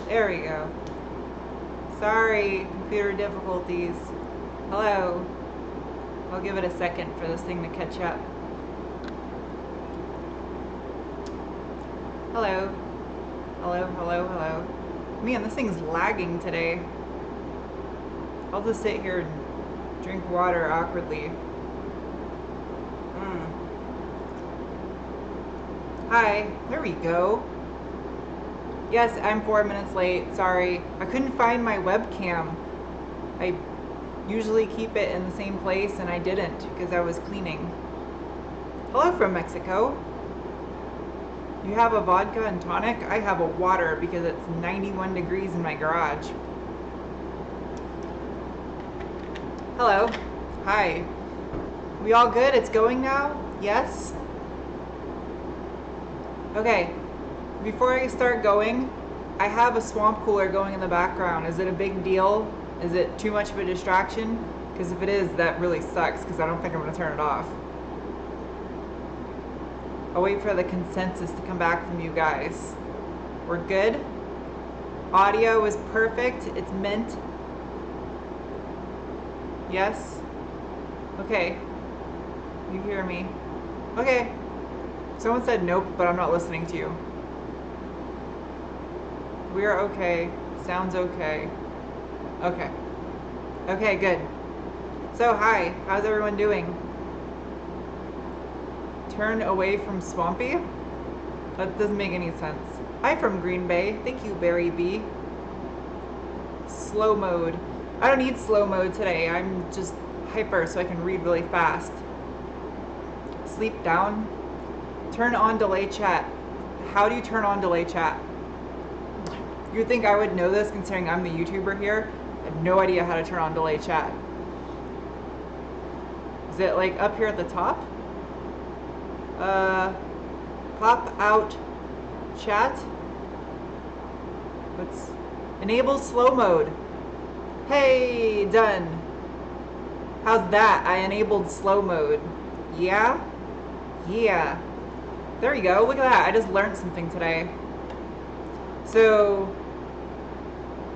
There we go. Sorry, computer difficulties. Hello. I'll give it a second for this thing to catch up. Hello. Hello, hello, hello. Man, this thing's lagging today. I'll just sit here and drink water awkwardly. Hi, there we go. Yes, I'm 4 minutes late, sorry. I couldn't find my webcam. I usually keep it in the same place and I didn't because I was cleaning. Hello from Mexico. You have a vodka and tonic? I have a water because it's 91 degrees in my garage. Hello. Hi. We all good? It's going now? Yes? Okay. Before I start going, I have a swamp cooler going in the background. Is it a big deal? Is it too much of a distraction? Because if it is, that really sucks because I don't think I'm going to turn it off. I'll wait for the consensus to come back from you guys. We're good? Audio is perfect. It's mint. Yes? Okay. You hear me? Okay. Someone said nope, but I'm not listening to you. We're okay. Sounds okay. Okay. Okay, good. So, hi. How's everyone doing? Turn away from Swampy? That doesn't make any sense. Hi from Green Bay. Thank you, Barry B. Slow mode. I don't need slow mode today. I'm just hyper so I can read really fast. Sleep down. Turn on delay chat. How do you turn on delay chat? You'd think I would know this considering I'm the YouTuber here. I have no idea how to turn on delay chat. Is it like up here at the top? Pop out chat. Let's enable slow mode. Hey, done. How's that? I enabled slow mode. Yeah? Yeah. There you go. Look at that. I just learned something today. So,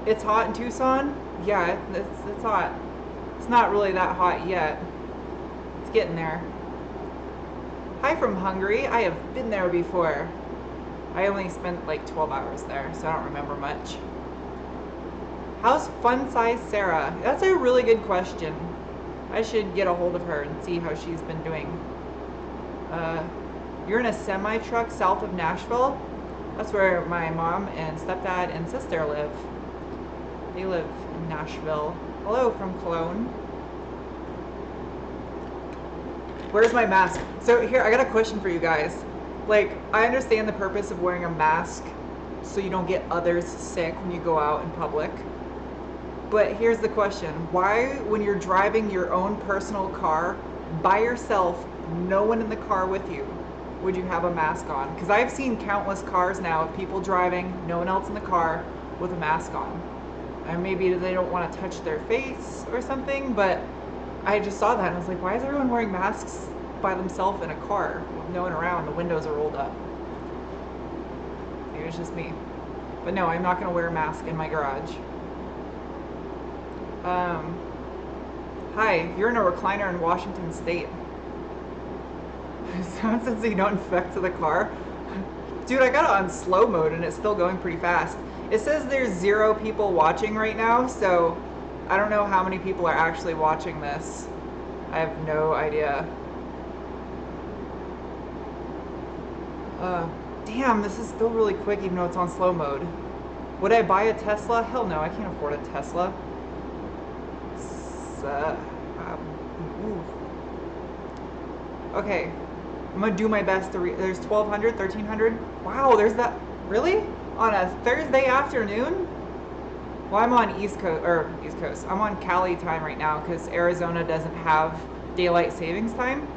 it's hot in Tucson? Yeah, it's hot. It's not really that hot yet. It's getting there. Hi from Hungary. I have been there before. I only spent like 12 hours there, so I don't remember much. How's Fun Size Sarah? That's a really good question. I should get a hold of her and see how she's been doing. You're in a semi-truck south of Nashville? That's where my mom and stepdad and sister live. They live in Nashville. Hello from Cologne. Where's my mask? So here, I got a question for you guys. Like, I understand the purpose of wearing a mask so you don't get others sick when you go out in public. But here's the question. Why, when you're driving your own personal car by yourself, no one in the car with you, would you have a mask on? Because I've seen countless cars now of people driving, no one else in the car, with a mask on. And maybe they don't want to touch their face or something, but I just saw that and I was like, why is everyone wearing masks by themselves in a car with no one around? The windows are rolled up. Maybe it's just me. But no, I'm not going to wear a mask in my garage. Hi, you're in a recliner in Washington State. Someone says you don't infect to the car. Dude, I got it on slow mode and it's still going pretty fast. It says there's 0 people watching right now, so I don't know how many people are actually watching this. I have no idea. Damn, this is still really quick even though it's on slow mode. Would I buy a Tesla? Hell no, I can't afford a Tesla. Okay, I'm gonna do my best to read. There's 1,200, 1,300. Wow, there's that. Really? On a Thursday afternoon? Well, I'm on East Coast. I'm on Cali time right now because Arizona doesn't have daylight savings time.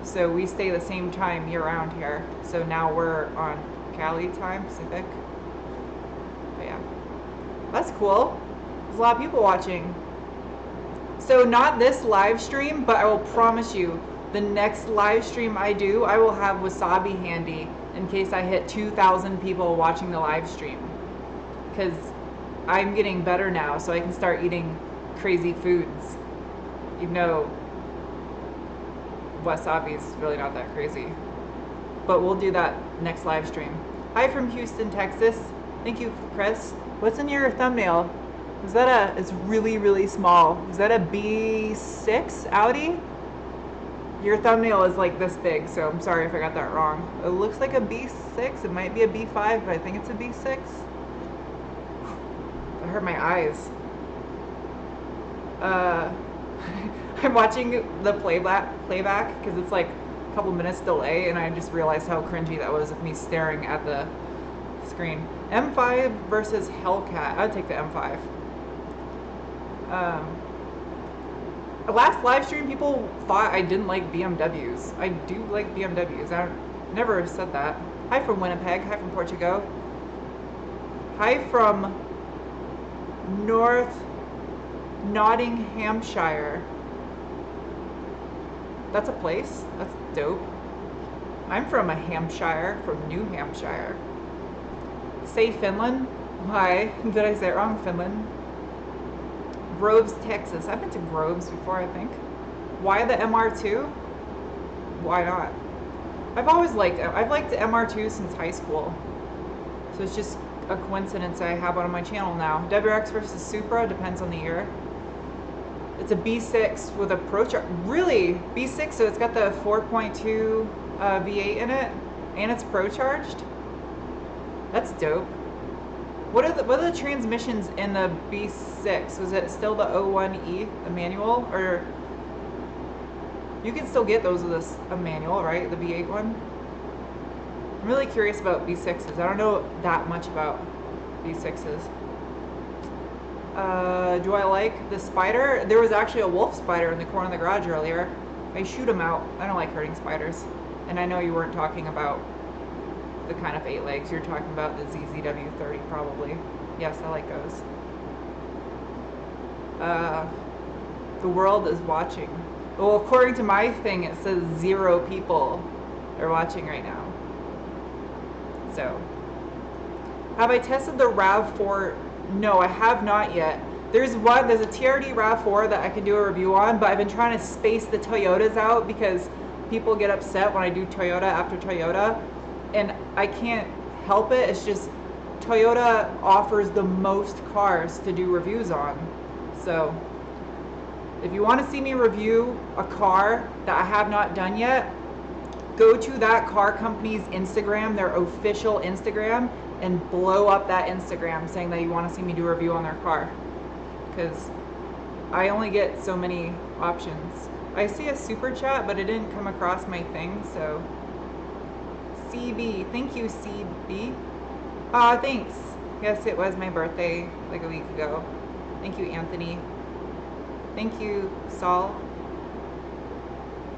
So we stay the same time year round here. So now we're on Cali time, Pacific. But yeah, that's cool. There's a lot of people watching. So not this live stream, but I will promise you, the next live stream I do, I will have Wasabi handy in case I hit 2,000 people watching the live stream. because I'm getting better now, so I can start eating crazy foods. Even though wasabi is really not that crazy. But we'll do that next live stream. Hi from Houston, Texas. Thank you, Chris. What's in your thumbnail? Is that it's really, really small. Is that a B6 Audi? Your thumbnail is like this big, so I'm sorry if I got that wrong. It looks like a B6. It might be a B5, but I think it's a B6. I hurt my eyes. I'm watching the playback because it's like a couple minutes delay, and I just realized how cringy that was of me staring at the screen. M5 versus Hellcat. I'd take the M5. Last live stream, people thought I didn't like BMWs. I do like BMWs. I never said that. Hi from Winnipeg. Hi from Portugal. Hi from North Nottinghamshire. That's a place? That's dope. I'm from a Hampshire, from New Hampshire. Say Finland? Why? Did I say it wrong? Finland? Groves, Texas. I've been to Groves before, I think. Why the MR2? Why not? I've liked the MR2 since high school. So it's just a coincidence I have one on my channel now. WRX versus Supra, depends on the year. It's a B6 with a really? B6, so it's got the 4.2 V8 in it, and it's pro-charged? That's dope. What are the transmissions in the B6? Was it still the 01E, the manual? Or you can still get those with a manual, right? The V8 one? I'm really curious about B6s. I don't know that much about B6s. Do I like the spider? There was actually a wolf spider in the corner of the garage earlier. I shoot them out. I don't like hurting spiders. And I know you weren't talking about the kind of 8 legs. You're talking about the ZZW30 probably. Yes, I like those. The world is watching. Well, according to my thing, it says 0 people are watching right now. So, have I tested the RAV4? No, I have not yet. There's a TRD RAV4 that I can do a review on, but I've been trying to space the Toyotas out because people get upset when I do Toyota after Toyota, and I can't help it. It's just Toyota offers the most cars to do reviews on. So if you want to see me review a car that I have not done yet, go to that car company's Instagram, their official Instagram, and blow up that Instagram saying that you want to see me do a review on their car, because I only get so many options. I see a super chat, but it didn't come across my thing, so CB, thank you, CB. Thanks. Yes, it was my birthday like a week ago. Thank you, Anthony. Thank you, Saul.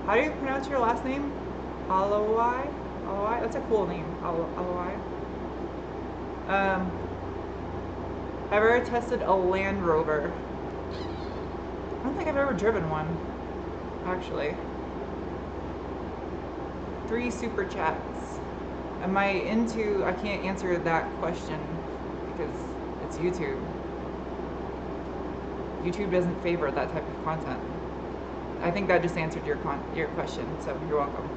How do you pronounce your last name? Aloi? Aloi? That's a cool name. Aloi. I've ever tested a Land Rover. I don't think I've ever driven one, actually. 3 super chats. Am I into, I can't answer that question because it's YouTube. YouTube doesn't favor that type of content. I think that just answered your question, so you're welcome.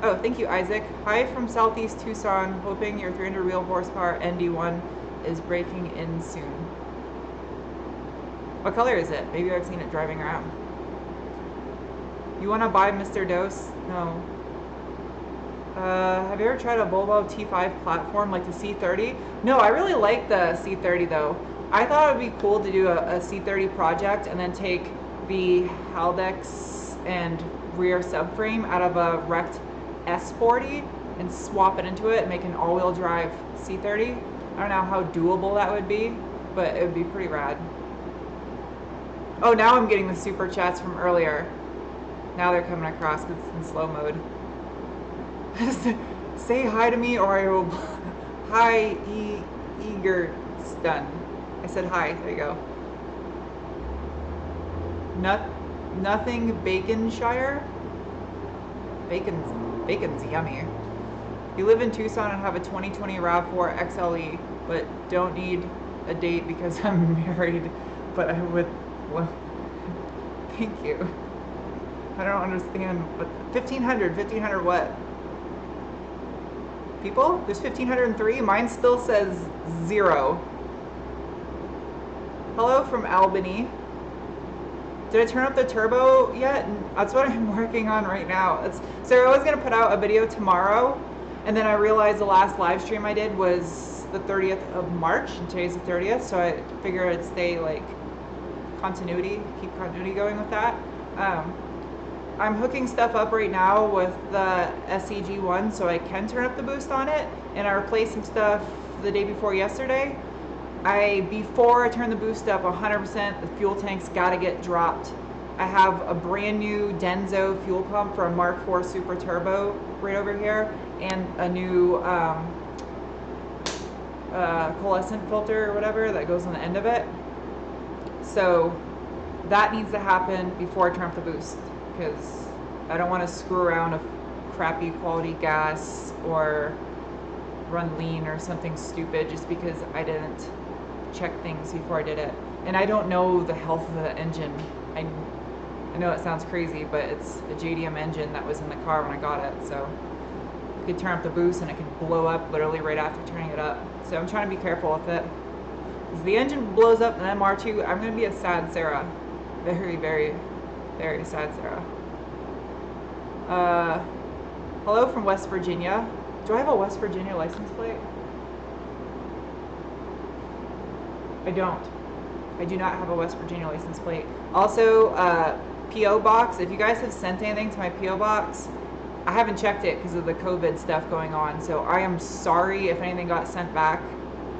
Oh, thank you, Isaac. Hi from Southeast Tucson, hoping your 300 wheel horsepower ND1 is breaking in soon. What color is it? Maybe I've seen it driving around. You want to buy Mr. Dose? No. Have you ever tried a Volvo T5 platform like the C30? No, I really like the C30 though. I thought it would be cool to do a C30 project and then take the Haldex and rear subframe out of a wrecked S40 and swap it into it and make an all-wheel drive C30. I don't know how doable that would be, but it would be pretty rad. Oh, now I'm getting the super chats from earlier. Now they're coming across because it's in slow mode. Say hi to me or I will... Hi, Eagerstun. I said hi. There you go. Nothing Baconshire? Bacon's yummy. You live in Tucson and have a 2020 RAV4 XLE, but don't need a date because I'm married. But I would, well, thank you. I don't understand, but 1,500 what? People? There's 1,503? Mine still says 0. Hello from Albany. Did I turn up the turbo yet? That's what I'm working on right now. So I was gonna put out a video tomorrow, and then I realized the last live stream I did was the 30th of March, and today's the 30th, so I figured I'd stay like keep continuity going with that. I'm hooking stuff up right now with the SEG1 so I can turn up the boost on it, and I replaced some stuff the day before yesterday. Before I turn the boost up 100%, the fuel tank's gotta get dropped. I have a brand new Denso fuel pump for a Mark IV Super Turbo right over here, and a new coalescent filter or whatever that goes on the end of it. So that needs to happen before I turn up the boost, because I don't want to screw around with crappy quality gas or run lean or something stupid just because I didn't check things before I did it. And I don't know the health of the engine. I know it sounds crazy, but it's a JDM engine that was in the car when I got it, so you could turn up the boost and it could blow up literally right after turning it up. So I'm trying to be careful with it. If the engine blows up in MR2, I'm going to be a sad Sarah. Very, very, very sad Sarah. Hello from West Virginia. Do I have a West Virginia license plate? I don't. I do not have a West Virginia license plate. Also, P.O. box. If you guys have sent anything to my P.O. box, I haven't checked it because of the COVID stuff going on. So I am sorry if anything got sent back.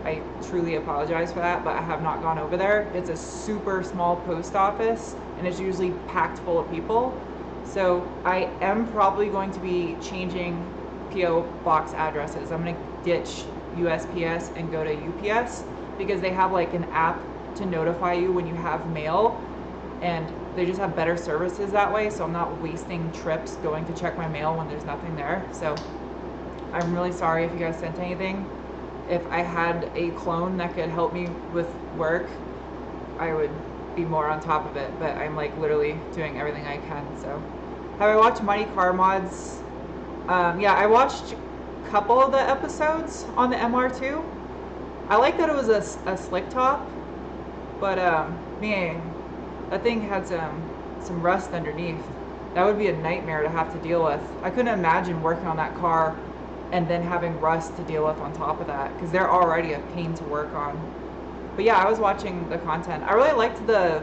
I truly apologize for that, but I have not gone over there. It's a super small post office, and it's usually packed full of people. So I am probably going to be changing P.O. box addresses. I'm going to ditch USPS and go to UPS, because they have like an app to notify you when you have mail, and they just have better services that way, so I'm not wasting trips going to check my mail when there's nothing there. So I'm really sorry if you guys sent anything. If I had a clone that could help me with work, I would be more on top of it, but I'm like literally doing everything I can. So have I watched Mighty Car Mods? Yeah, I watched a couple of the episodes on the MR2. I like that it was a slick top, but man, that thing had some rust underneath. That would be a nightmare to have to deal with. I couldn't imagine working on that car and then having rust to deal with on top of that, because they're already a pain to work on. But yeah, I was watching the content. I really liked the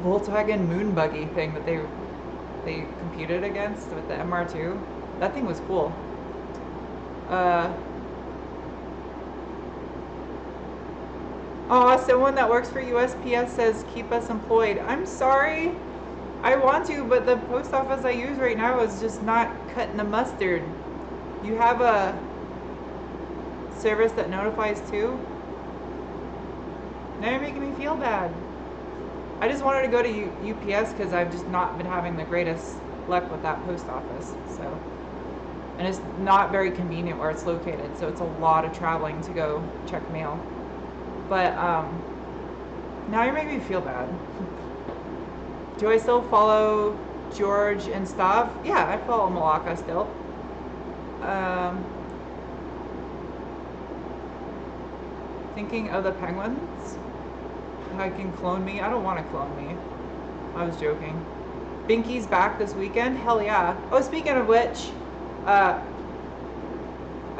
Volkswagen Moon Buggy thing that they competed against with the MR2. That thing was cool. Oh, someone that works for USPS says keep us employed. I'm sorry. I want to, but the post office I use right now is just not cutting the mustard. You have a service that notifies too? Now you're making me feel bad. I just wanted to go to UPS because I've just not been having the greatest luck with that post office. So, and it's not very convenient where it's located, so it's a lot of traveling to go check mail. But now you're making me feel bad. Do I still follow George and Stav? Yeah, I follow Malaka still. Thinking of the penguins? I can clone me? I don't want to clone me. I was joking. Binky's back this weekend? Hell yeah. Oh, speaking of which, I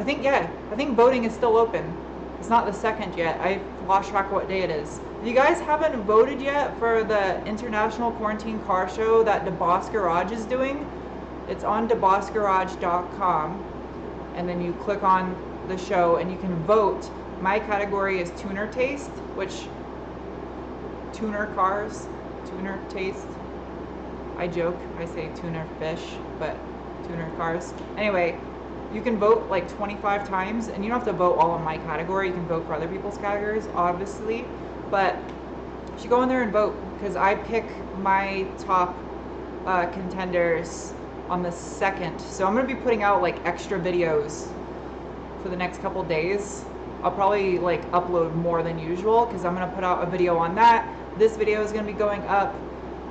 think voting is still open. It's not the 2nd yet. I've lost track of what day it is. If you guys haven't voted yet for the International Quarantine Car Show that DeBoss Garage is doing, it's on debossgarage.com, and then you click on the show and you can vote. My category is tuner taste, which tuner cars, tuner taste. I joke, I say tuner fish, but tuner cars. Anyway, you can vote like 25 times, and you don't have to vote all in my category. You can vote for other people's categories, obviously, but you should go in there and vote, because I pick my top contenders on the 2nd. So I'm going to be putting out like extra videos for the next couple days. I'll probably like upload more than usual because I'm gonna put out a video on that. This video is gonna be going up,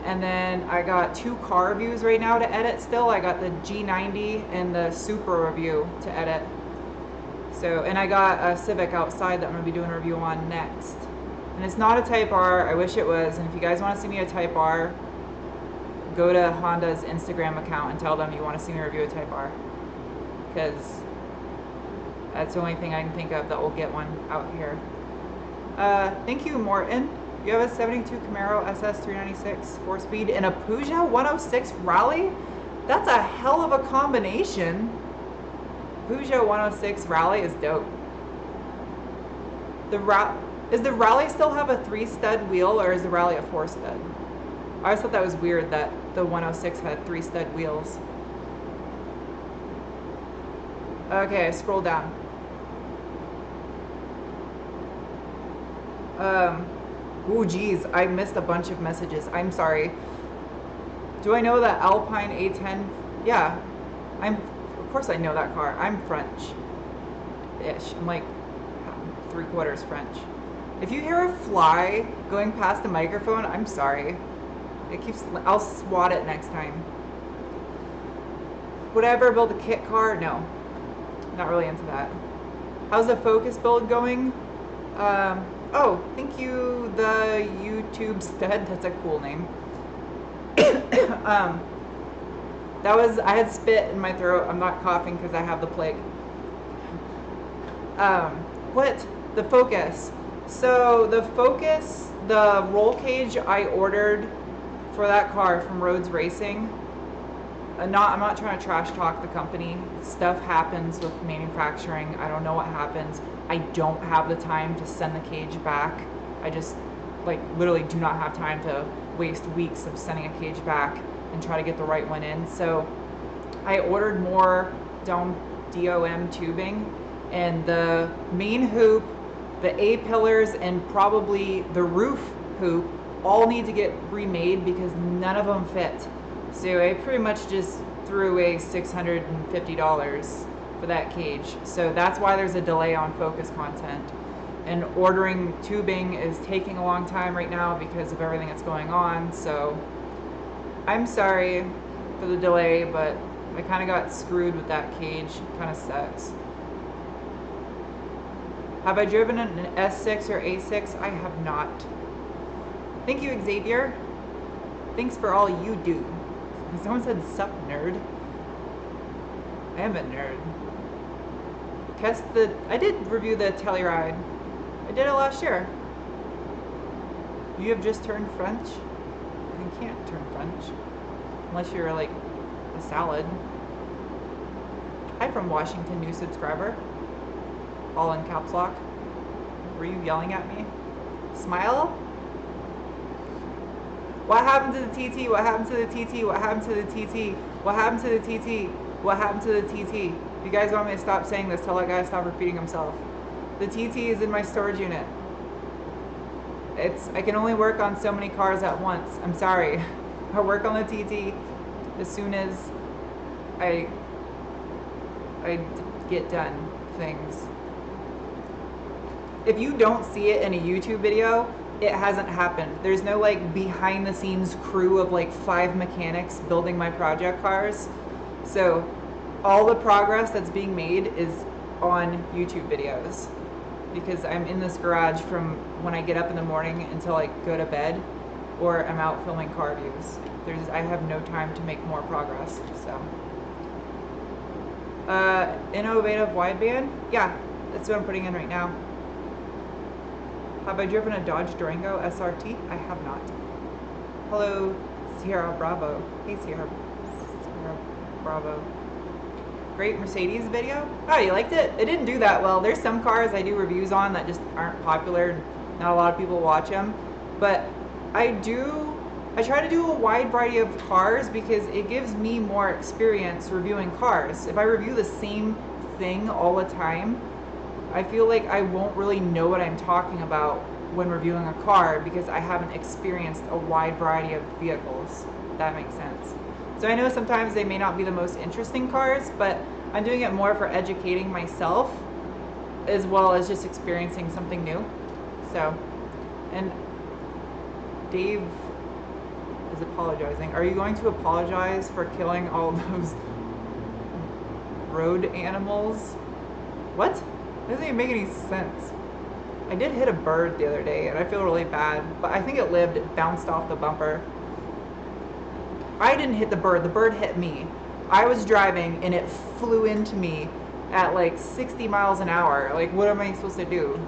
and then I got 2 car reviews right now to edit still. I got the G90 and the Supra review to edit. So, and I got a Civic outside that I'm gonna be doing a review on next. And it's not a Type R, I wish it was, and if you guys wanna see me a Type R, go to Honda's Instagram account and tell them you wanna see me review a Type R. Because that's the only thing I can think of that will get one out here. Thank you, Morton. You have a 72 Camaro SS 396 4-speed and a Peugeot 106 Rally? That's a hell of a combination. Peugeot 106 Rally is dope. Does the Rally still have a 3-stud wheel, or is the Rally a 4-stud? I always thought that was weird that the 106 had 3-stud wheels. Okay, scroll down. Oh geez, I missed a bunch of messages. I'm sorry. Do I know that Alpine A10? Yeah, of course I know that car. I'm French-ish. I'm like 3/4 French. If you hear a fly going past the microphone, I'm sorry. I'll swat it next time. Would I ever build a kit car? No. Not really into that. How's the Focus build going? Oh, thank you, the YouTube stud. That's a cool name. I had spit in my throat. I'm not coughing because I have the plague. What? The Focus. So the Focus, the roll cage I ordered for that car from Rhodes Racing. I'm not trying to trash talk the company. Stuff happens with manufacturing. I don't know what happens. I don't have the time to send the cage back. I just like literally do not have time to waste weeks of sending a cage back and try to get the right one in. So I ordered more DOM tubing, and the main hoop, the A-pillars, and probably the roof hoop all need to get remade because none of them fit. So I pretty much just threw away $650 for that cage. So that's why there's a delay on Focus content. And ordering tubing is taking a long time right now because of everything that's going on. So I'm sorry for the delay, but I kind of got screwed with that cage. It kind of sucks. Have I driven an S6 or A6? I have not. Thank you, Xavier. Thanks for all you do. Someone said, sup, nerd. I am a nerd. I did review the Telluride. I did it last year. You have just turned French? You can't turn French. Unless you're like a salad. Hi from Washington, new subscriber. All in caps lock. Were you yelling at me? Smile? What happened to the TT? What happened to the TT? What happened to the TT? What happened to the TT? What happened to the TT? If you guys want me to stop saying this, tell that guy to stop repeating himself. The TT is in my storage unit. I can only work on so many cars at once. I'm sorry. I work on the TT as soon as I get done things. If you don't see it in a YouTube video, it hasn't happened. There's no like behind the scenes crew of like 5 mechanics building my project cars. So all the progress that's being made is on YouTube videos because I'm in this garage from when I get up in the morning until I go to bed, or I'm out filming car reviews. I have no time to make more progress. So innovative wideband, yeah, that's what I'm putting in right now. Have I driven a Dodge Durango SRT? I have not. Hello, Sierra Bravo. Hey, Sierra Bravo. Great Mercedes video. Oh, you liked it? It didn't do that well. There's some cars I do reviews on that just aren't popular and not a lot of people watch them. But I try to do a wide variety of cars because it gives me more experience reviewing cars. If I review the same thing all the time, I feel like I won't really know what I'm talking about when reviewing a car because I haven't experienced a wide variety of vehicles, if that makes sense. So I know sometimes they may not be the most interesting cars, but I'm doing it more for educating myself as well as just experiencing something new. So, and Dave is apologizing. Are you going to apologize for killing all those road animals? What? That doesn't even make any sense. I did hit a bird the other day and I feel really bad, but I think it lived. It bounced off the bumper. I didn't hit the bird hit me. I was driving and it flew into me at like 60 miles an hour. Like, what am I supposed to do?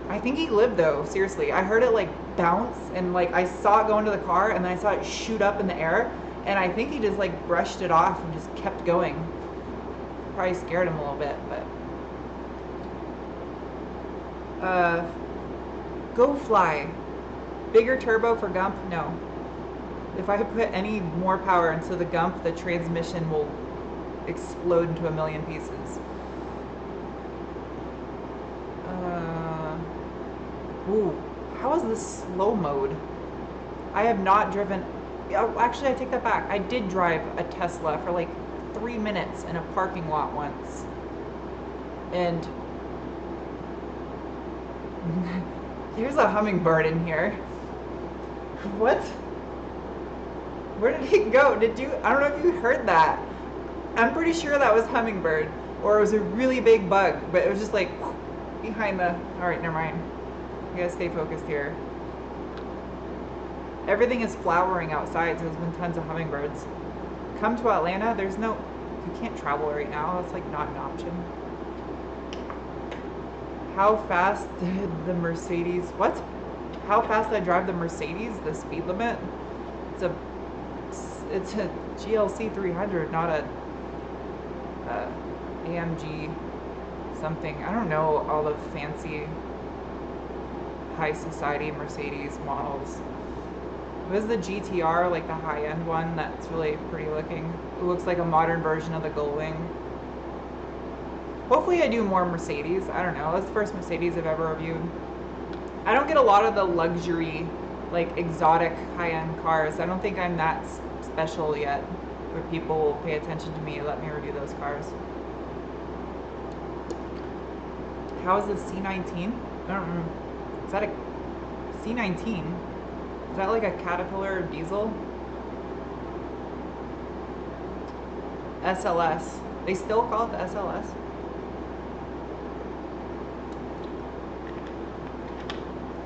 I think he lived though, seriously. I heard it like bounce and like I saw it go into the car and then I saw it shoot up in the air and I think he just like brushed it off and just kept going. Probably scared him a little bit, but go fly. Bigger turbo for Gump? No. If I put any more power into the Gump, the transmission will explode into a million pieces. Ooh, how is this slow mode? I have not driven. Actually, I take that back. I did drive a Tesla for like 3 minutes in a parking lot once. And here's a hummingbird in here. What? Where did he go? Did you? I don't know if you heard that. I'm pretty sure that was hummingbird, or it was a really big bug, but it was just like behind the. All right, never mind. You gotta stay focused here. Everything is flowering outside, so there's been tons of hummingbirds. Come to Atlanta. There's no. You can't travel right now. That's like not an option. How fast did the Mercedes? What? How fast did I drive the Mercedes? The speed limit? It's a GLC 300, not a AMG something. I don't know all the fancy high society Mercedes models. It was the GTR, like the high-end one that's really pretty looking. It looks like a modern version of the Gullwing. Hopefully I do more Mercedes. I don't know. That's the first Mercedes I've ever reviewed. I don't get a lot of the luxury, like exotic high-end cars. I don't think I'm that special yet where people will pay attention to me and let me review those cars. How is the C19? I don't know. Is that a C19? Is that like a Caterpillar diesel? SLS. They still call it the SLS?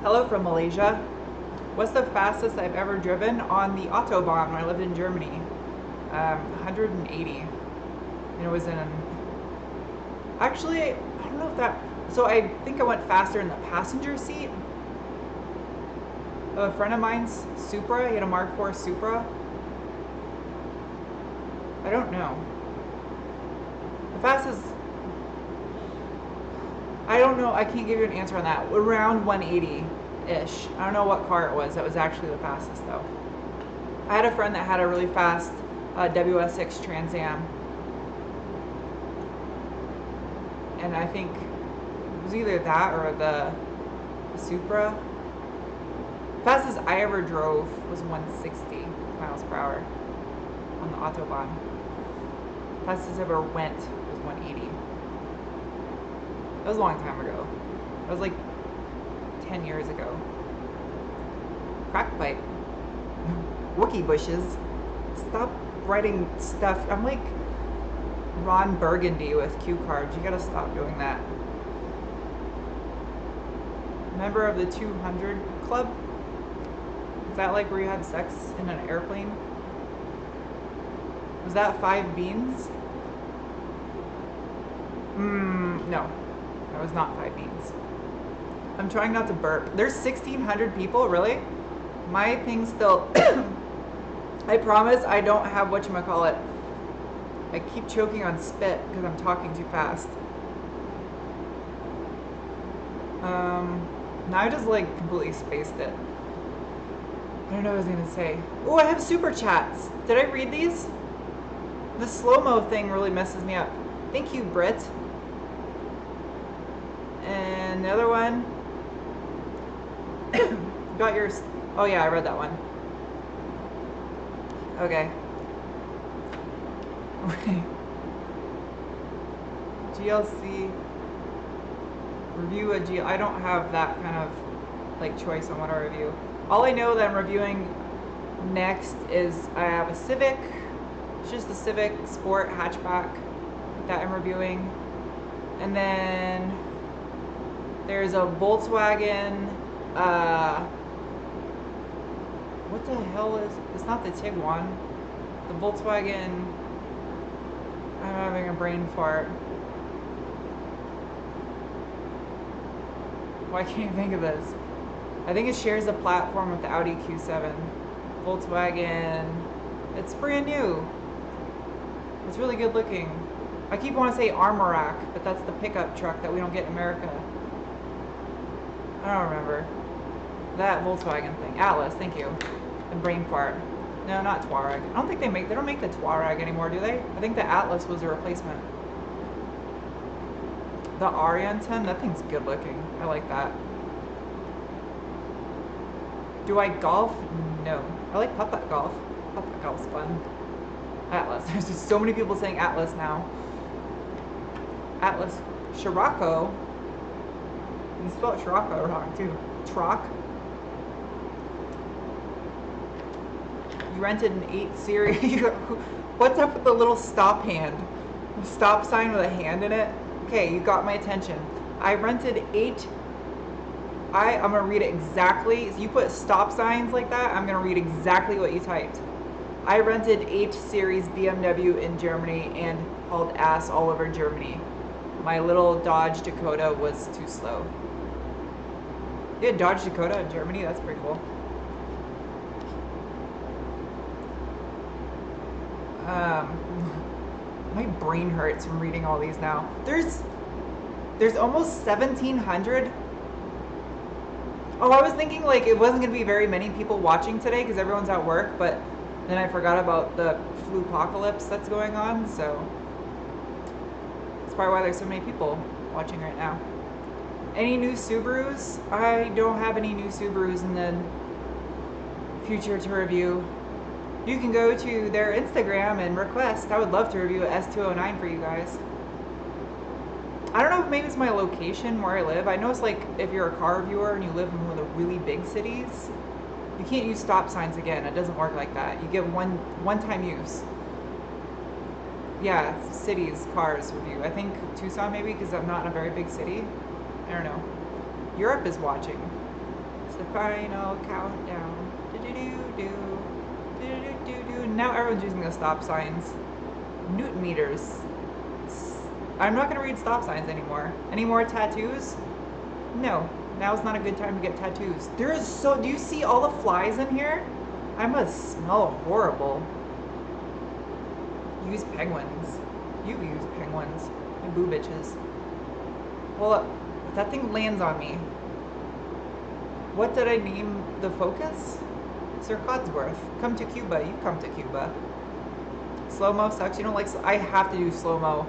Hello from Malaysia. What's the fastest I've ever driven on the Autobahn when I lived in Germany? 180. And it was in... Actually, I don't know if that... So I think I went faster in the passenger seat. A friend of mine's Supra, he had a Mark IV Supra. I don't know. The fastest... I don't know, I can't give you an answer on that. Around 180-ish. I don't know what car it was that was actually the fastest though. I had a friend that had a really fast WS6 Trans Am. And I think it was either that or the Supra. Fastest I ever drove was 160 miles per hour on the Autobahn. Fastest I ever went was 180. That was a long time ago. That was like 10 years ago. Crack pipe. Wookie bushes. Stop writing stuff. I'm like Ron Burgundy with cue cards. You gotta stop doing that. Member of the 200 Club? Is that like where you had sex in an airplane? Was that 5 beans? No. That was not 5 beans. I'm trying not to burp. There's 1,600 people, really? My thing still... I promise I don't have whatchamacallit. I keep choking on spit because I'm talking too fast. Now I just like completely spaced it. I don't know what I was gonna say. Oh, I have super chats. Did I read these? The slow-mo thing really messes me up. Thank you, Britt. And the other one. Got yours. Oh yeah, I read that one. Okay. GLC. Review a G. I don't have that kind of like choice on what I review. All I know that I'm reviewing next is I have a Civic. It's just the Civic Sport hatchback that I'm reviewing. And then there's a Volkswagen, what the hell is, it's not the Tiguan, the Volkswagen, I'm having a brain fart. Why can't I think of this? I think it shares a platform with the Audi Q7. Volkswagen, it's brand new. It's really good looking. I keep wanting to say Armorak, but that's the pickup truck that we don't get in America. I don't remember. That Volkswagen thing. Atlas, thank you. The brain fart. No, not Touareg. I don't think they don't make the Touareg anymore, do they? I think the Atlas was a replacement. The Ariane 10, that thing's good looking. I like that. Do I golf? No. I like putt-putt golf. Putt-putt golf's fun. Atlas. There's just so many people saying Atlas now. Atlas. Scirocco. You spelled Scirocco wrong too. Troc. You rented an 8 Series. What's up with the little stop hand? Stop sign with a hand in it? Okay, you got my attention. I rented 8. I'm gonna read it exactly. So you put stop signs like that, I'm gonna read exactly what you typed. I rented 8 Series BMW in Germany and hauled ass all over Germany. My little Dodge Dakota was too slow. You had Dodge Dakota in Germany? That's pretty cool. My brain hurts from reading all these now. There's almost 1,700. Oh, I was thinking like it wasn't gonna be very many people watching today because everyone's at work, but then I forgot about the flu apocalypse that's going on, so that's probably why there's so many people watching right now. Any new Subarus? I don't have any new Subarus in the future to review. You can go to their Instagram and request. I would love to review a S209 for you guys. I don't know if maybe it's my location where I live. I know it's like if you're a car reviewer and you live in one of the really big cities, you can't use stop signs again. It doesn't work like that. You get one-time use. Yeah, cities, cars review. I think Tucson maybe because I'm not in a very big city. I don't know. Europe is watching. It's the final countdown. Do-do-do-do. Do-do-do-do. Now everyone's using the stop signs. Newton meters. I'm not going to read stop signs anymore. Any more tattoos? No. Now's not a good time to get tattoos. Do you see all the flies in here? I must smell horrible. Use penguins. You use penguins. You boo bitches. Hold up. That thing lands on me. What did I name the Focus? Sir Codsworth. Come to Cuba. You come to Cuba. Slow-mo sucks. You don't like... I have to do slow-mo.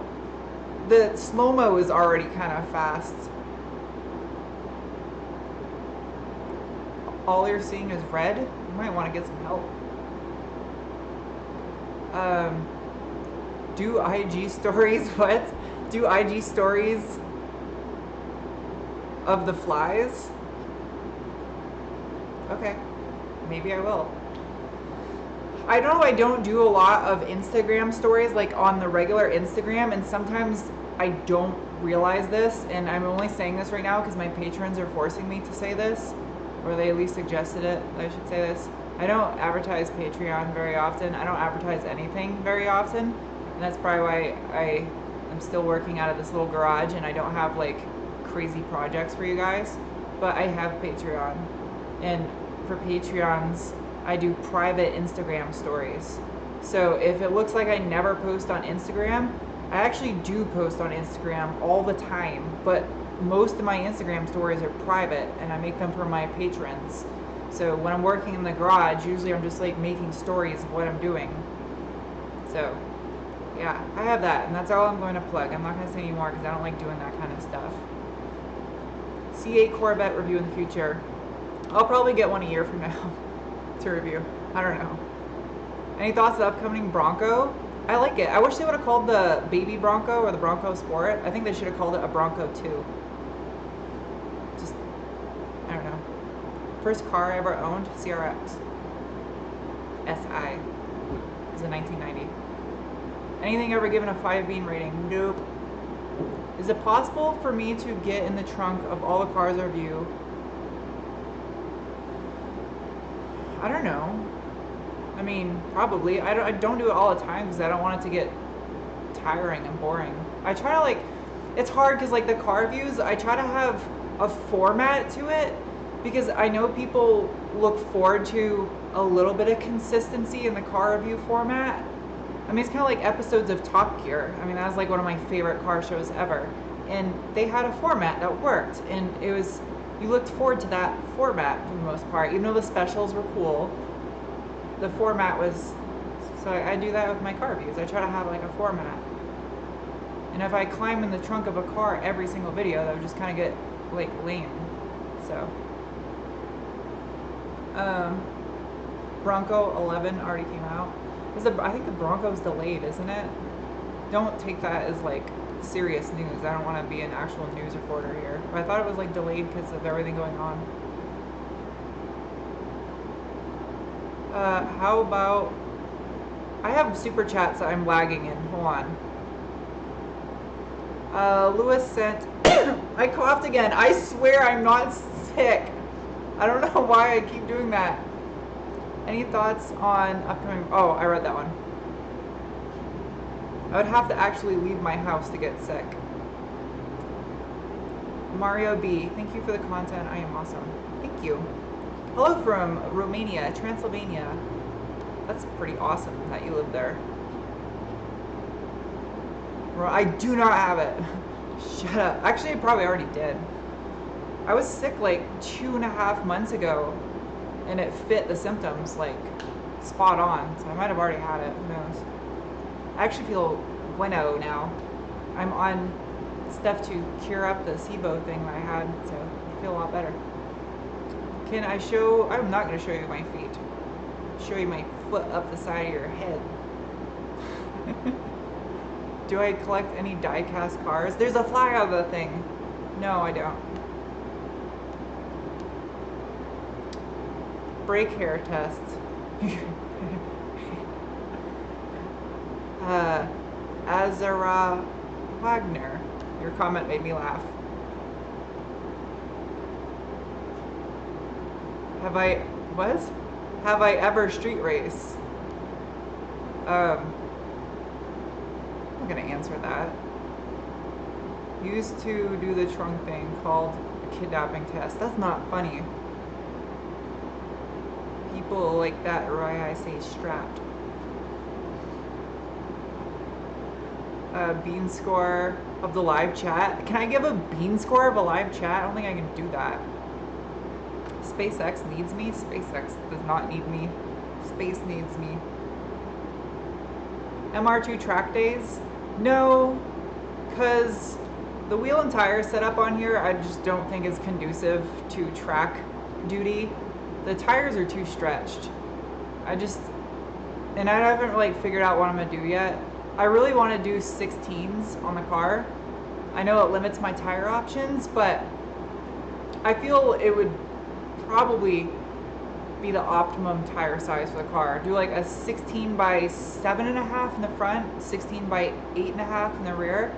The slow-mo is already kind of fast. All you're seeing is red? You might want to get some help. Do IG stories? What? Do IG stories of the flies? Okay. Maybe I will. I know I don't do a lot of Instagram stories like on the regular Instagram, and sometimes I don't realize this, and I'm only saying this right now because my patrons are forcing me to say this, or they at least suggested it, I should say this. I don't advertise Patreon very often. I don't advertise anything very often, and that's probably why I am still working out of this little garage and I don't have like crazy projects for you guys, but I have Patreon, and for Patreons, I do private Instagram stories. So if it looks like I never post on Instagram, I actually do post on Instagram all the time, but most of my Instagram stories are private and I make them for my patrons. So when I'm working in the garage, usually I'm just like making stories of what I'm doing. So yeah, I have that, and that's all I'm going to plug. I'm not going to say any more because I don't like doing that kind of stuff. C8 Corvette review in the future. I'll probably get one a year from now to review. I don't know. Any thoughts of the upcoming Bronco? I like it. I wish they would have called the baby Bronco or the Bronco Sport. I think they should have called it a Bronco 2. First car I ever owned, CRX. SI. It was in 1990. Anything ever given a 5 bean rating? Nope. Is it possible for me to get in the trunk of all the cars I review? I don't know. I mean, probably. I don't do it all the time because I don't want it to get tiring and boring. I try to like, it's hard because like the car reviews, I try to have a format to it because I know people look forward to a little bit of consistency in the car review format. I mean, it's kind of like episodes of Top Gear. I mean, that was like one of my favorite car shows ever. And they had a format that worked. And it was, you looked forward to that format for the most part. Even though the specials were cool, the format was, so I do that with my car reviews. I try to have like a format. And if I climb in the trunk of a car every single video, that would just kind of get like lame. So. Bronco 11 already came out. I think the Bronco's delayed, isn't it? Don't take that as like serious news. I don't want to be an actual news reporter here. But I thought it was like delayed because of everything going on. How about... I have super chats that I'm lagging in. Hold on. Lewis sent... I coughed again. I swear I'm not sick. I don't know why I keep doing that. Any thoughts on upcoming... Oh, I read that one. I would have to actually leave my house to get sick. Mario B, thank you for the content. I am awesome. Thank you. Hello from Romania, Transylvania. That's pretty awesome that you live there. I do not have it. Shut up. Actually, I probably already did. I was sick like 2.5 months ago. And it fit the symptoms like spot on, so I might have already had it, who knows. I actually feel bueno now. I'm on stuff to cure up the SIBO thing that I had, so I feel a lot better. Can I show, I'm not going to show you my feet. Show you my foot up the side of your head. Do I collect any die-cast cars? There's a flag out of the thing. No, I don't. Brake hair test. Azara Wagner. Your comment made me laugh. Have I ever street race? I'm not gonna answer that. Used to do the trunk thing called a kidnapping test. That's not funny. People like that, or I say strapped. Bean score of the live chat. Can I give a bean score of a live chat? I don't think I can do that. SpaceX needs me. SpaceX does not need me. Space needs me. MR2 track days? No, because the wheel and tire setup on here I just don't think is conducive to track duty. The tires are too stretched. And I haven't like figured out what I'm gonna do yet. I really want to do 16s on the car. I know it limits my tire options, but I feel it would probably be the optimum tire size for the car. Do like a 16 by 7.5 in the front, 16 by 8.5 in the rear.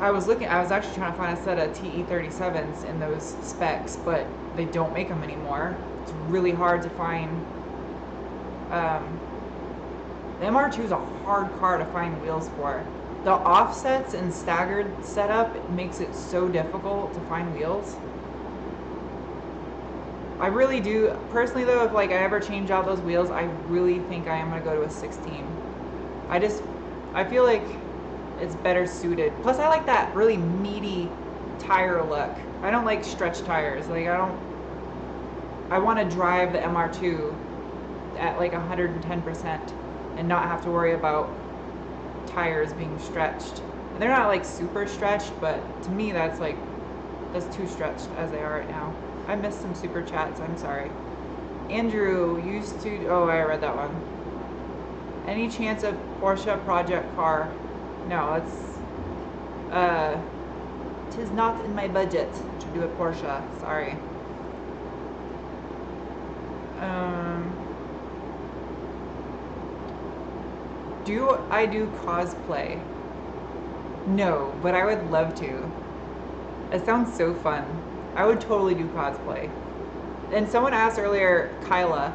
I was actually trying to find a set of TE37s in those specs, but they don't make them anymore. It's really hard to find. The MR2 is a hard car to find wheels for. The offsets and staggered setup makes it so difficult to find wheels. I really do. Personally though, if like I ever change out those wheels, I really think I am going to go to a 16. I feel like it's better suited. Plus I like that really meaty tire look. I don't like stretch tires. Like I want to drive the MR2 at like 110% and not have to worry about tires being stretched. And they're not like super stretched, but to me that's too stretched as they are right now. I missed some super chats, I'm sorry. Andrew used to, oh I read that one. Any chance of Porsche project car? No, tis not in my budget to do a Porsche, sorry. Um, do I do cosplay? No, but I would love to. It sounds so fun. I would totally do cosplay. And someone asked earlier, Kyla.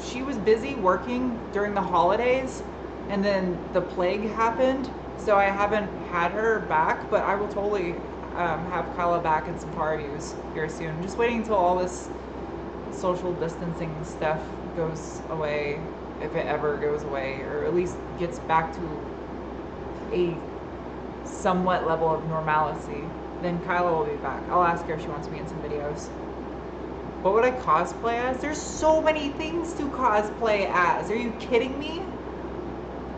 She was busy working during the holidays, and then the plague happened, so I haven't had her back. But I will totally have Kyla back in some car reviews here soon. Just waiting until all this social distancing stuff goes away, if it ever goes away, or at least gets back to a somewhat level of normalcy. Then Kyla will be back. I'll ask her if she wants me in some videos. What would I cosplay as? There's so many things to cosplay as. Are you kidding me?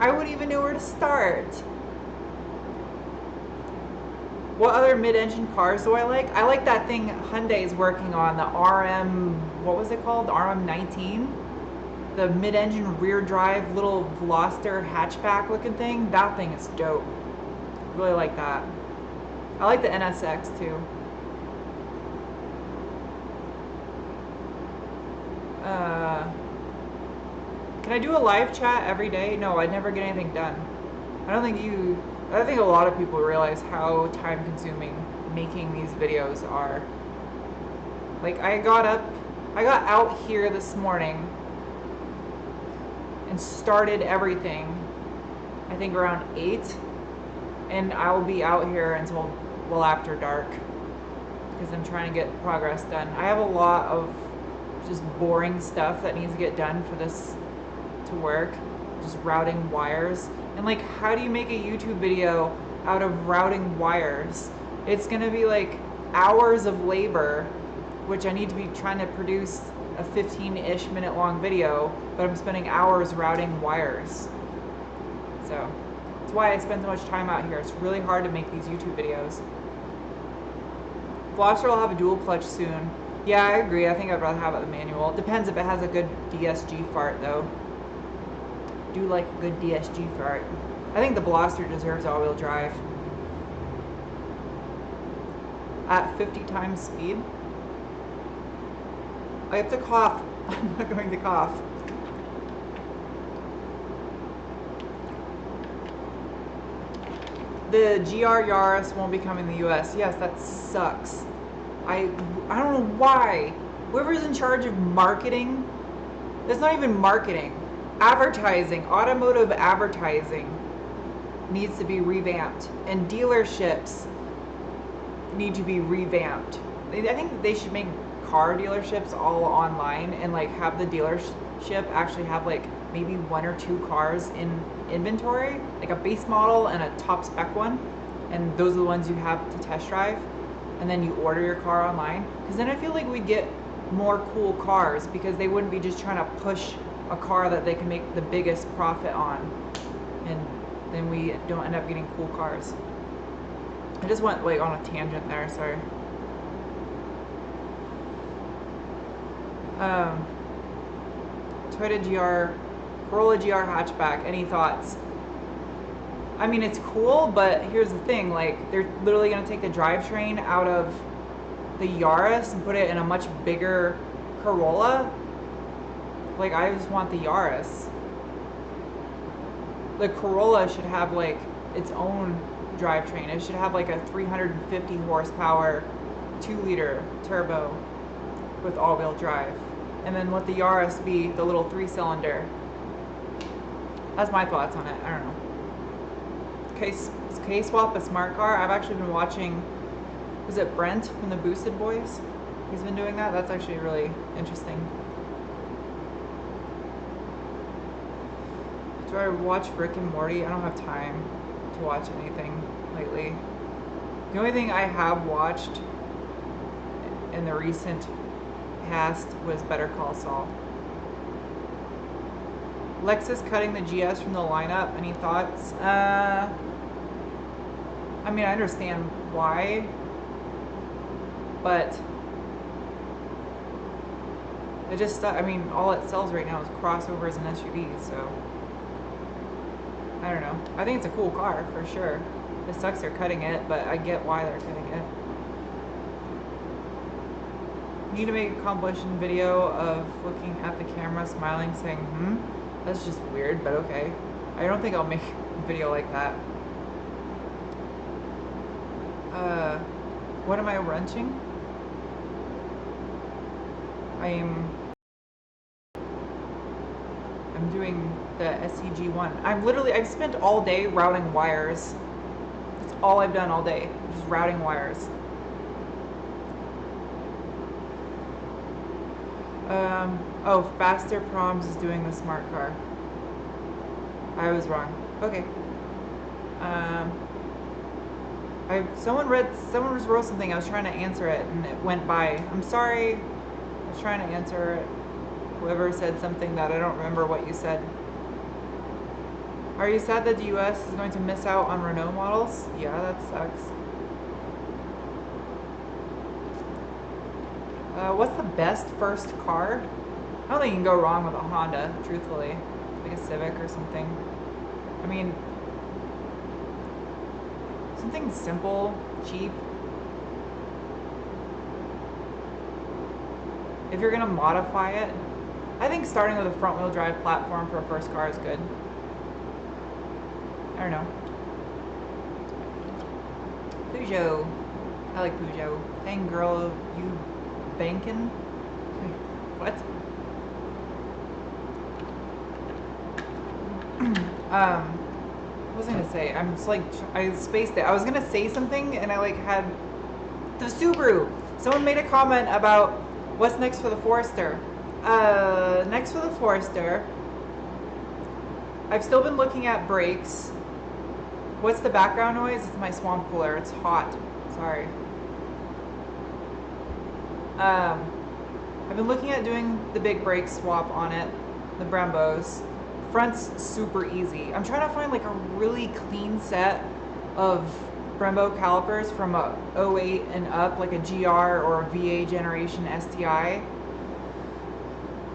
I wouldn't even know where to start. What other mid-engine cars do I like? I like that thing Hyundai's working on, the RM, what was it called? The RM19? The mid-engine rear drive little Veloster hatchback looking thing. That thing is dope. Really like that. I like the NSX too. Can I do a live chat every day? No, I'd never get anything done. I don't think a lot of people realize how time consuming making these videos are. Like I got out here this morning and started everything, I think around 8, and I will be out here until well after dark because I'm trying to get progress done. I have a lot of just boring stuff that needs to get done for this to work, just routing wires. And like, how do you make a YouTube video out of routing wires? It's gonna be like hours of labor, which I need to be trying to produce a 15-ish minute long video, but I'm spending hours routing wires. So that's why I spend so much time out here. It's really hard to make these YouTube videos. Veloster will have a dual clutch soon. Yeah, I agree. I think I'd rather have it the manual. It depends if it has a good DSG fart though. Do like a good DSG fart. I think the Veloster deserves all-wheel drive. At 50 times speed. I have to cough. I'm not going to cough. The GR Yaris won't be coming to the US. Yes, that sucks. I don't know why. Whoever's in charge of marketing, that's not even marketing. Advertising, automotive advertising needs to be revamped, and dealerships need to be revamped. I think they should make car dealerships all online and like have the dealership actually have like maybe 1 or 2 cars in inventory, like a base model and a top spec one, and those are the ones you have to test drive, and then you order your car online, because then I feel like we'd get more cool cars because they wouldn't be just trying to push a car that they can make the biggest profit on, and then we don't end up getting cool cars. I just went like on a tangent there, sorry. Toyota GR, Corolla GR hatchback, any thoughts? I mean, it's cool, but here's the thing, like, they're literally gonna take the drivetrain out of the Yaris and put it in a much bigger Corolla. Like, I just want the Yaris. The Corolla should have like its own drivetrain. It should have like a 350 horsepower 2-liter turbo with all-wheel drive, and then let the Yaris be the little 3-cylinder. That's my thoughts on it. I don't know. K-Swap a smart car? I've actually been watching, was it Brent from the Boosted Boys? He's been doing that. That's actually really interesting. Do I watch Rick and Morty? I don't have time to watch anything lately. The only thing I have watched in the recent past was Better Call Saul. Lexus cutting the GS from the lineup. Any thoughts? I mean, I understand why, but it just, I mean, all it sells right now is crossovers and SUVs, so I don't know. I think it's a cool car, for sure. It sucks they're cutting it, but I get why they're cutting it. Need to make a compilation video of looking at the camera, smiling, saying, That's just weird, but okay. I don't think I'll make a video like that. What am I wrenching? I'm doing the SCG1. I've spent all day routing wires. That's all I've done all day, just routing wires. Oh, Faster Proms is doing the smart car. I was wrong. Okay. Someone just wrote something. I was trying to answer it and it went by. I'm sorry. I was trying to answer it. Whoever said something that I don't remember what you said. Are you sad that the US is going to miss out on Renault models? Yeah, that sucks. What's the best first car? I don't think you can go wrong with a Honda, truthfully. Like a Civic or something. I mean, something simple, cheap. If you're gonna modify it, I think starting with a front wheel drive platform for a first car is good. I don't know. Peugeot. I like Peugeot. Dang girl, you banking? What? What was I gonna say? I'm just like, I spaced it. I was gonna say something and I like had the Subaru. Someone made a comment about what's next for the Forester. Next for the Forester, I've still been looking at brakes. What's the background noise? It's my swamp cooler. It's hot. Sorry. I've been looking at doing the big brake swap on it, the Brembos. Front's super easy. I'm trying to find like a really clean set of Brembo calipers from a 08 and up, like a GR or a VA generation STI.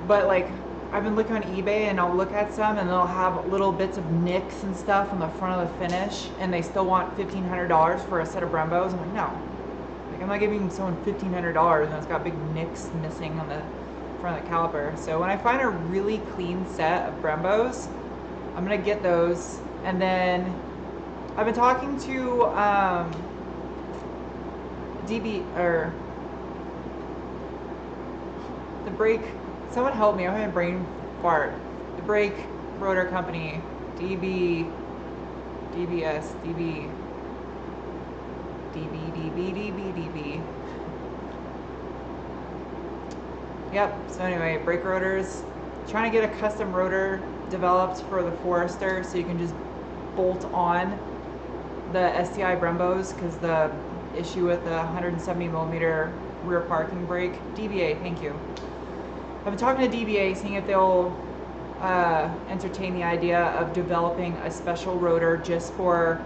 But like, I've been looking on eBay and I'll look at some and they'll have little bits of nicks and stuff on the front of the finish and they still want $1,500 for a set of Brembos. I'm like, no. Like, I'm not giving someone $1,500 and it's got big nicks missing on the front of the caliper. So when I find a really clean set of Brembos, I'm gonna get those. And then I've been talking to the brake. Someone help me! I'm having a brain fart. The brake rotor company, DBS, DB. Yep, so anyway, brake rotors. Trying to get a custom rotor developed for the Forester so you can just bolt on the STI Brembos, because the issue with the 170mm rear parking brake. DBA, thank you. I've been talking to DBA, seeing if they'll entertain the idea of developing a special rotor just for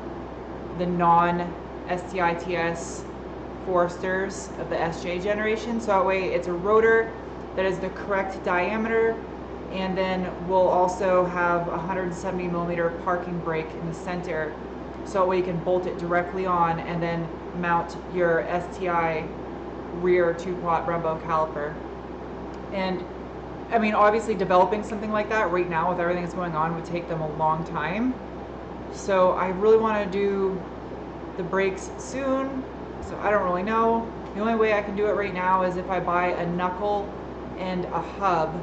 the non-STI-TS Foresters of the SJ generation. So that way it's a rotor that is the correct diameter, and then we'll also have a 170mm parking brake in the center, so that way you can bolt it directly on and then mount your STI rear 2-pot Brembo caliper. And I mean, obviously developing something like that right now with everything that's going on would take them a long time. So I really want to do the brakes soon, so I don't really know. The only way I can do it right now is if I buy a knuckle and a hub,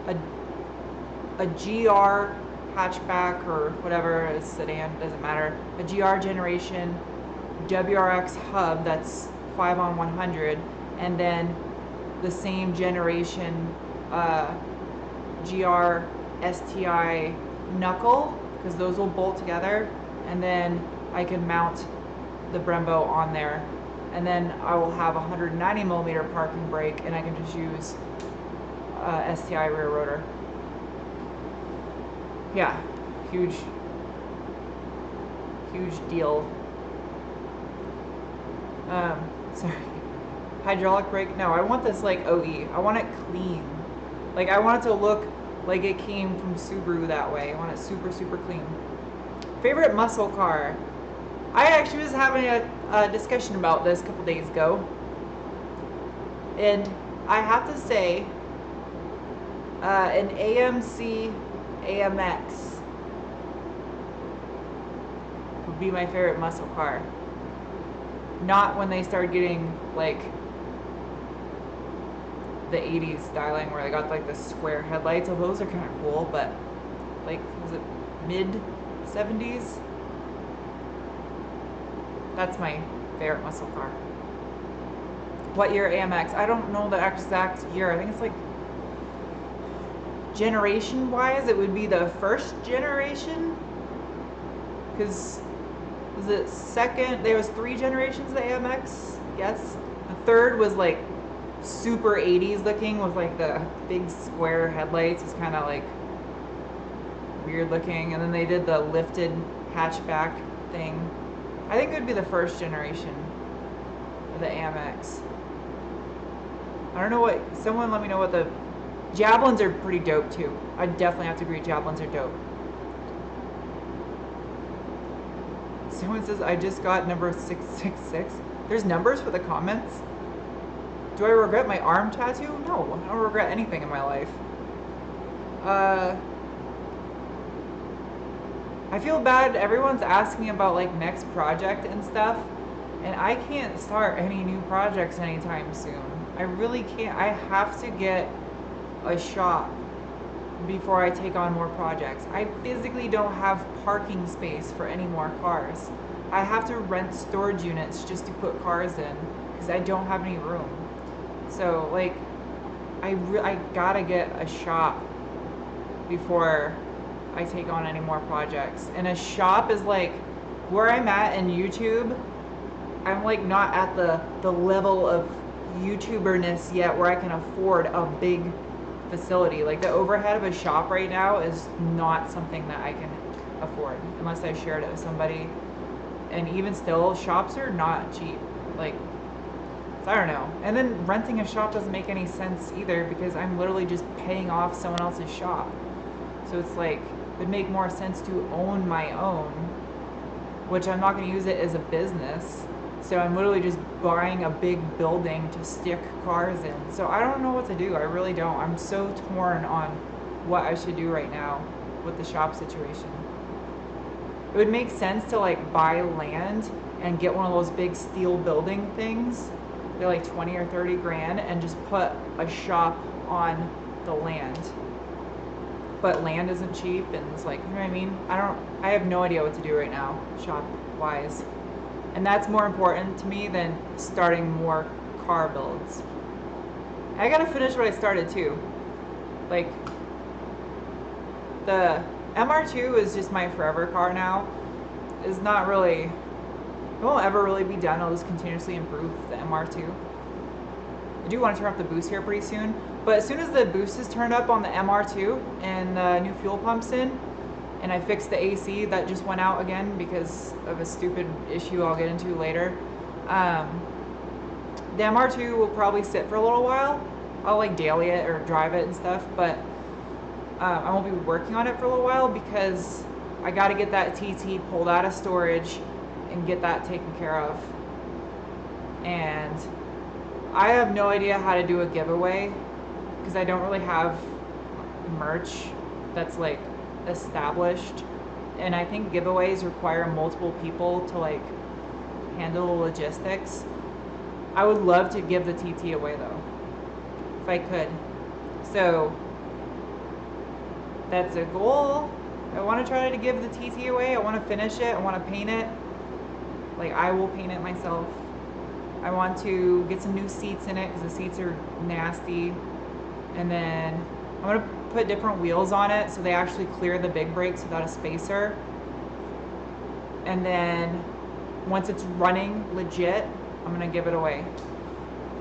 a GR hatchback or whatever, a sedan, doesn't matter, a GR generation WRX hub that's 5/100, and then the same generation GR STI knuckle, because those will bolt together, and then I can mount the Brembo on there, and then I will have a 190mm parking brake, and I can just use STI rear rotor. Yeah, huge deal. Sorry. Hydraulic brake? No, I want this like OE. I want it clean. Like, I want it to look like it came from Subaru that way. I want it super, super clean. Favorite muscle car? I actually was having a discussion about this a couple days ago. And I have to say, an AMC AMX would be my favorite muscle car. Not when they started getting like the 80s styling where they got like the square headlights. Oh, those are kind of cool, but like, was it mid 70s? That's my favorite muscle car. What year AMX? I don't know the exact year. I think it's like generation wise, it would be the first generation. Because was it second? There was 3 generations of the AMX. Yes. The third was like super 80s looking with like the big square headlights. It's kind of like weird looking. And then they did the lifted hatchback thing. I think it would be the first generation of the AMX. I don't know what, someone let me know what the, Javelins are pretty dope too. I definitely have to agree, Javelins are dope. Someone says, I just got number 666. There's numbers for the comments? Do I regret my arm tattoo? No, I don't regret anything in my life. I feel bad, everyone's asking about like next project and stuff, and I can't start any new projects anytime soon. I really can't. I have to get a shop before I take on more projects. I physically don't have parking space for any more cars. I have to rent storage units just to put cars in because I don't have any room. So like, I gotta get a shop before I take on any more projects. And a shop is like where I'm at in YouTube. I'm like not at the level of YouTuberness yet where I can afford a big facility. Like the overhead of a shop right now is not something that I can afford unless I shared it with somebody. And even still, shops are not cheap. Like, so I don't know. And then renting a shop doesn't make any sense either because I'm literally just paying off someone else's shop. So it's like, it would make more sense to own my own, which I'm not going to use it as a business. So I'm literally just buying a big building to stick cars in. So I don't know what to do. I really don't. I'm so torn on what I should do right now with the shop situation. It would make sense to like buy land and get one of those big steel building things. They're like 20 or 30 grand and just put a shop on the land. But land isn't cheap and it's like, you know what I mean? I have no idea what to do right now, shop wise. And that's more important to me than starting more car builds. I gotta finish what I started too. Like, the MR2 is just my forever car now. It's not really, it won't ever really be done. I'll just continuously improve the MR2. I do want to turn up the boost here pretty soon. But as soon as the boost is turned up on the MR2 and the new fuel pumps in, and I fixed the AC that just went out again because of a stupid issue I'll get into later. The MR2 will probably sit for a little while. I'll like daily it or drive it and stuff, but I won't be working on it for a little while because I got to get that TT pulled out of storage and get that taken care of. And I have no idea how to do a giveaway because I don't really have merch that's like established, and I think giveaways require multiple people to like handle the logistics. I would love to give the TT away though, if I could. So that's a goal. I want to try to give the TT away. I want to finish it. I want to paint it. Like, I will paint it myself. I want to get some new seats in it because the seats are nasty. And then I'm going to put different wheels on it so they actually clear the big brakes without a spacer. And then once it's running legit, I'm going to give it away.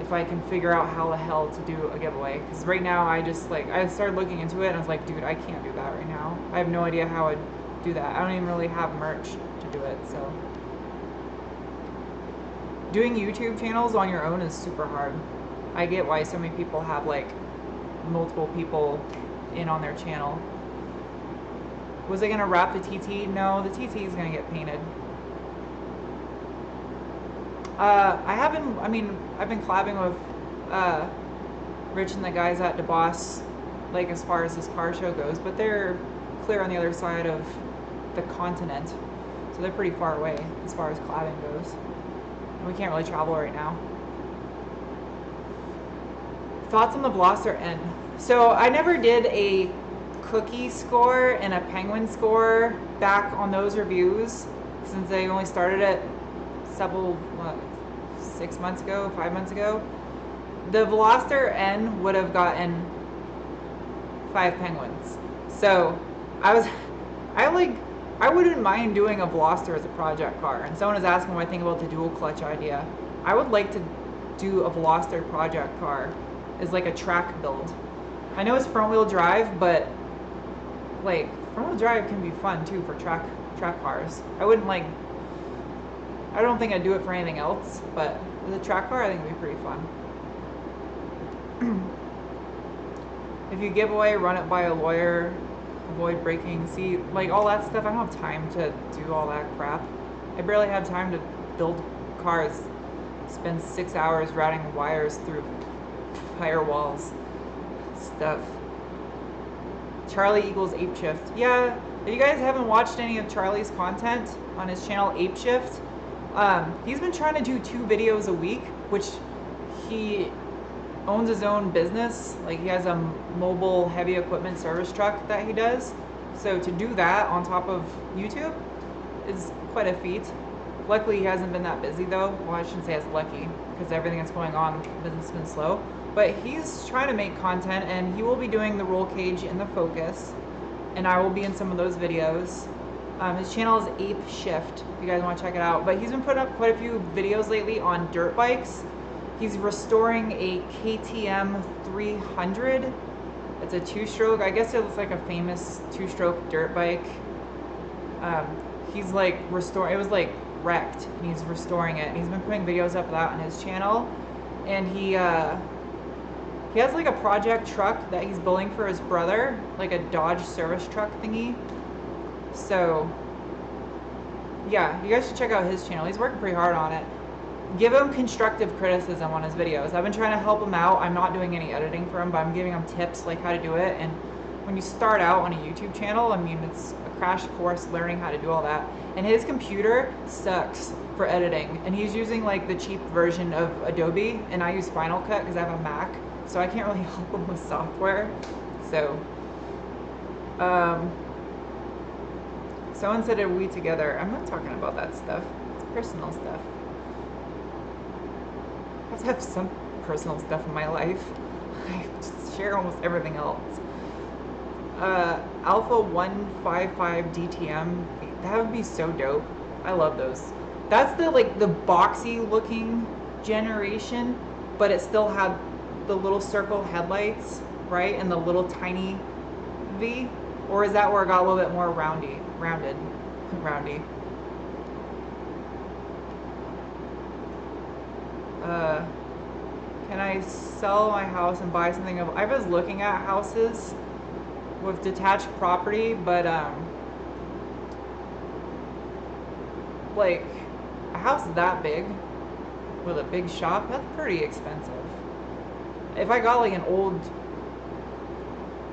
If I can figure out how the hell to do a giveaway. Because right now I just like, I started looking into it and I was like, dude, I can't do that right now. I have no idea how I'd do that. I don't even really have merch to do it, so. Doing YouTube channels on your own is super hard. I get why so many people have like multiple people in on their channel. Was I gonna wrap the TT? No, the TT is gonna get painted. I've been collabing with Rich and the guys at DeBoss, like as far as this car show goes, but they're clear on the other side of the continent, so they're pretty far away as far as cladding goes. And we can't really travel right now. Thoughts on the Veloster N? So I never did a cookie score and a penguin score back on those reviews, since they only started it several, 6 months ago, 5 months ago. The Veloster N would have gotten 5 penguins. So I wouldn't mind doing a Veloster as a project car. And someone is asking what I think about the dual clutch idea. I would like to do a Veloster project car as like a track build. I know it's front wheel drive, but like front wheel drive can be fun too for track cars. I don't think I'd do it for anything else, but as a track car, I think it'd be pretty fun. If you give away, run it by a lawyer, avoid breaking, see, like all that stuff. I don't have time to do all that crap. I barely have time to build cars, spend 6 hours routing wires through firewalls, stuff. Charlie equals Apeshift. Yeah, if you guys haven't watched any of Charlie's content on his channel Apeshift, he's been trying to do 2 videos a week, which he owns his own business. Like he has a mobile heavy equipment service truck that he does. So to do that on top of YouTube is quite a feat. Luckily he hasn't been that busy though. Well, I shouldn't say it's lucky, because everything that's going on, business has been slow. But he's trying to make content, and he will be doing the roll cage in the Focus, and I will be in some of those videos. His channel is Apeshift, if you guys want to check it out. But he's been putting up quite a few videos lately on dirt bikes. He's restoring a KTM 300. It's a 2-stroke. I guess it looks like a famous 2-stroke dirt bike. He's like restoring, it was like wrecked, and he's restoring it. And he's been putting videos up of that on his channel. And he has like a project truck that he's building for his brother, like a Dodge service truck thingy. So yeah, you guys should check out his channel. He's working pretty hard on it. Give him constructive criticism on his videos. I've been trying to help him out. I'm not doing any editing for him, but I'm giving him tips like how to do it. And when you start out on a YouTube channel, I mean, it's a crash course learning how to do all that. And his computer sucks for editing, and he's using like the cheap version of Adobe, and I use Final Cut because I have a Mac, so I can't really help him with software. So someone said, are we together? I'm not talking about that stuff. It's personal stuff. I have to have some personal stuff in my life. I just share almost everything else. Alpha 155 DTM, that would be so dope. I love those. That's the like the boxy looking generation, but it still had the little circle headlights, right? And the little tiny V. Or is that where it got a little bit more rounded? Can I sell my house and buy something? I was looking at houses with detached property, but like a house that big with a big shop, that's pretty expensive. If I got like an old,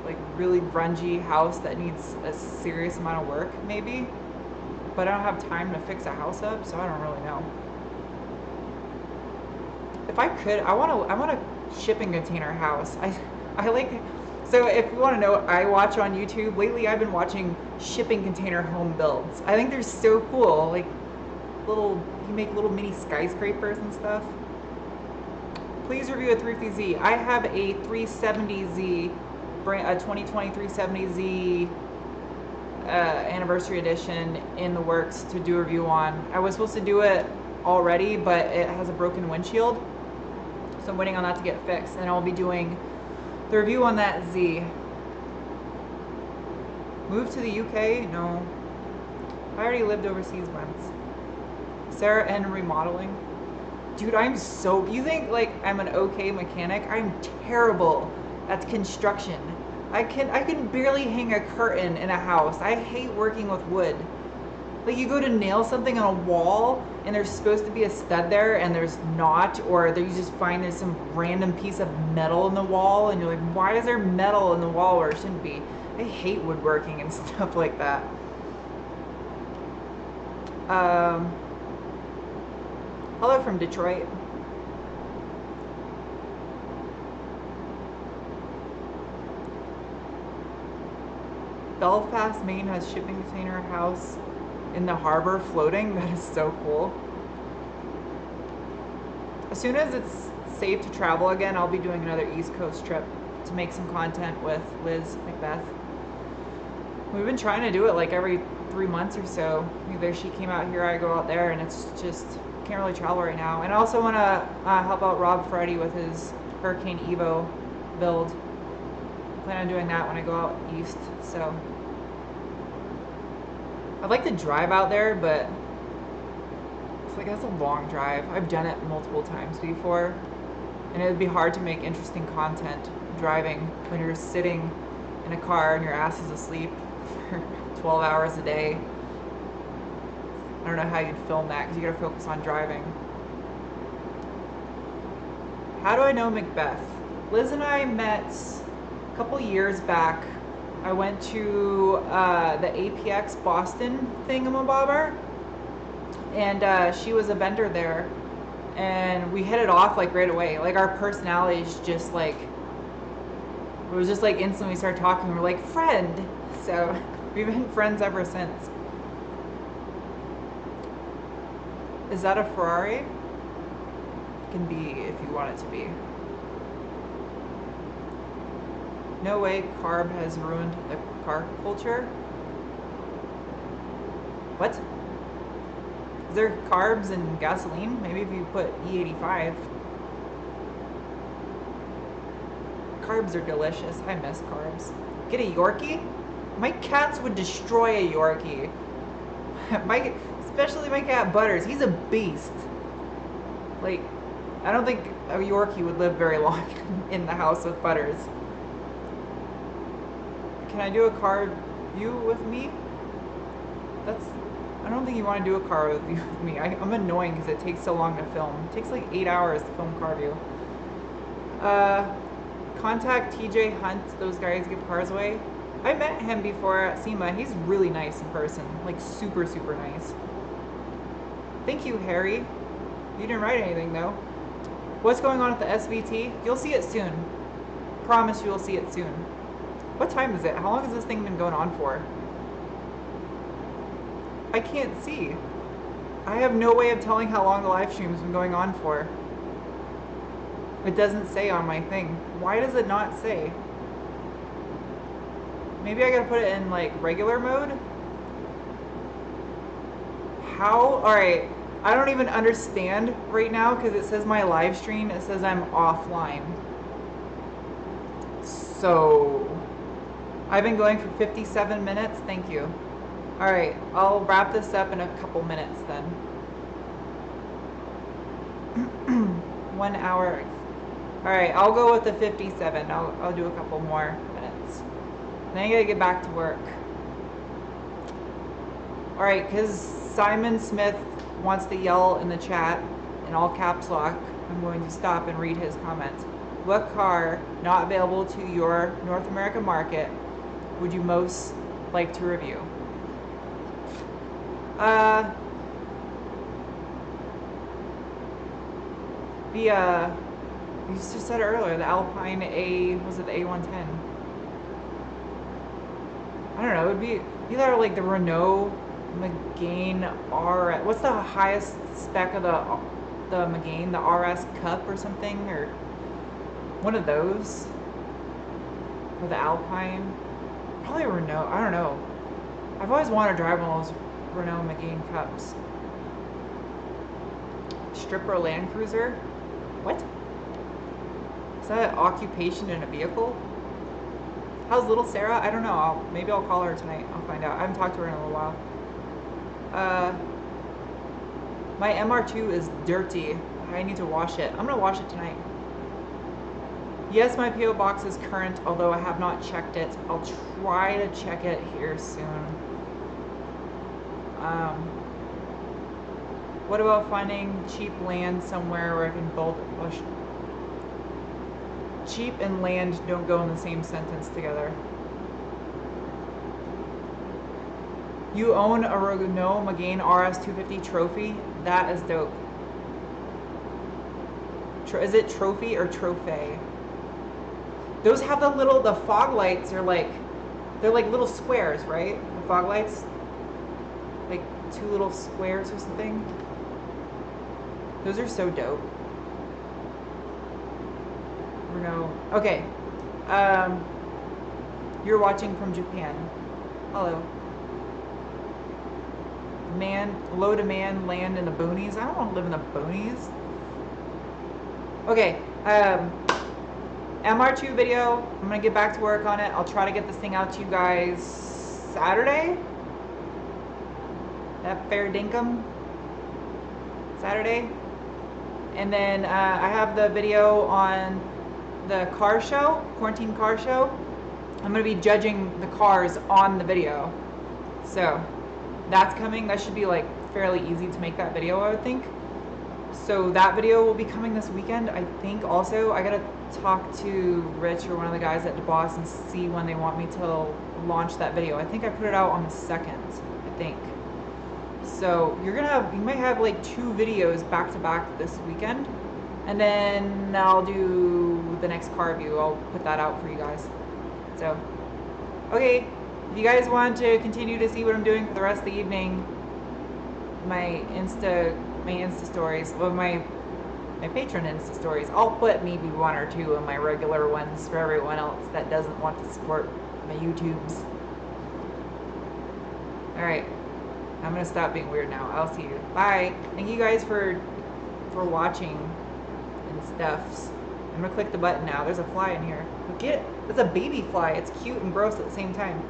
like really grungy house that needs a serious amount of work, maybe, but I don't have time to fix a house up, so I don't really know. If I could, I want a shipping container house. I like, so if you want to know what I watch on YouTube, lately I've been watching shipping container home builds. I think they're so cool. Like you make little mini skyscrapers and stuff. Please review a 350Z. I have a 370Z, a 2020 370Z anniversary edition in the works to do a review on. I was supposed to do it already, but it has a broken windshield, so I'm waiting on that to get fixed, and I'll be doing the review on that Z. Move to the UK? No. I already lived overseas once. Sarah N. remodeling. Dude, I'm so, you think like I'm an okay mechanic? I'm terrible at construction. I can barely hang a curtain in a house. I hate working with wood. Like you go to nail something on a wall and there's supposed to be a stud there and there's not, or you just find there's some random piece of metal in the wall and you're like, why is there metal in the wall where it shouldn't be? I hate woodworking and stuff like that. Hello from Detroit. Belfast, Maine has shipping container house in the harbor floating. That is so cool. As soon as it's safe to travel again, I'll be doing another East Coast trip to make some content with Liz Macbeth. We've been trying to do it like every 3 months or so. Either she came out here, I go out there, and it's just can't really travel right now. And I also want to help out Rob Freddy with his Hurricane Evo build. I plan on doing that when I go out east. So I'd like to drive out there, but it's like that's a long drive. I've done it multiple times before, and it would be hard to make interesting content driving when you're sitting in a car and your ass is asleep for 12 hours a day. I don't know how you'd film that because you gotta focus on driving. How do I know Macbeth? Liz and I met a couple years back. I went to the APX Boston thingamabobber, and she was a vendor there, and we hit it off like right away. Like our personalities just like, it was just like instantly we started talking. We're like friend, so we've been friends ever since. Is that a Ferrari? It can be if you want it to be. No way carb has ruined the car culture. What? Is there carbs in gasoline? Maybe if you put E85. Carbs are delicious. I miss carbs. Get a Yorkie? My cats would destroy a Yorkie. Especially my cat Butters. He's a beast. Like, I don't think a Yorkie would live very long in the house with Butters. Can I do a car view with me? I don't think you want to do a car view with me. I'm annoying because it takes so long to film. It takes like 8 hours to film car view. Contact TJ Hunt. Those guys give cars away. I met him before at SEMA. He's really nice in person. Like super, super nice. Thank you, Harry. You didn't write anything though. What's going on at the SVT? You'll see it soon. Promise you will see it soon. What time is it? How long has this thing been going on for? I can't see. I have no way of telling how long the live stream's been going on for. It doesn't say on my thing. Why does it not say? Maybe I gotta put it in like regular mode? How? Alright. I don't even understand right now because it says my live stream, it says I'm offline. So I've been going for 57 minutes. Thank you. All right, I'll wrap this up in a couple minutes then. 1 hour. All right, I'll go with the 57. I'll do a couple more minutes. Then I gotta get back to work. All right, because Simon Smith wants to yell in the chat in all caps lock, I'm going to stop and read his comment. What car not available to your North American market would you most like to review? You just said earlier, the Alpine was it the A110? I don't know, it would be either like the Renault Megane RS, what's the highest spec of the Megane, the RS Cup or something, or one of those, or the Alpine, probably a Renault, I don't know. I've always wanted to drive one of those Renault Megane Cups. Stripper Land Cruiser? What? Is that an occupation in a vehicle? How's little Sarah? I don't know. Maybe I'll call her tonight. I'll find out. I haven't talked to her in a little while. My MR2 is dirty. I need to wash it. I'm gonna wash it tonight. Yes, my PO box is current, although I have not checked it. I'll try to check it here soon. What about finding cheap land somewhere where I can build? Well, cheap and land don't go in the same sentence together. You own a Renault Megane RS250 trophy? That is dope. Is it trophy or trophy? Those have the fog lights are like, they're like little squares, right? The fog lights? Like 2 little squares or something. Those are so dope. Renault. Okay. You're watching from Japan. Hello. Low demand land in the boonies. I don't want to live in the boonies. Okay. MR2 video. I'm gonna get back to work on it. I'll try to get this thing out to you guys Saturday. That fair dinkum. Saturday. And then I have the video on the car show, quarantine car show. I'm gonna be judging the cars on the video. So that's coming. That should be like fairly easy to make that video, I would think. So that video will be coming this weekend, I think. Also, I gotta talk to Rich or one of the guys at DeBoss and see when they want me to launch that video. I think I put it out on the 2nd, I think. So you might have like 2 videos back to back this weekend, and then I'll do the next car review. I'll put that out for you guys. So, okay, if you guys want to continue to see what I'm doing for the rest of the evening, my Insta stories, well, my patron Insta stories, I'll put maybe 1 or 2 of my regular ones for everyone else that doesn't want to support my YouTubes. All right. I'm gonna stop being weird now. I'll see you. Bye. Thank you guys for watching and stuff. I'm gonna click the button now. There's a fly in here. Look at it. It's a baby fly. It's cute and gross at the same time.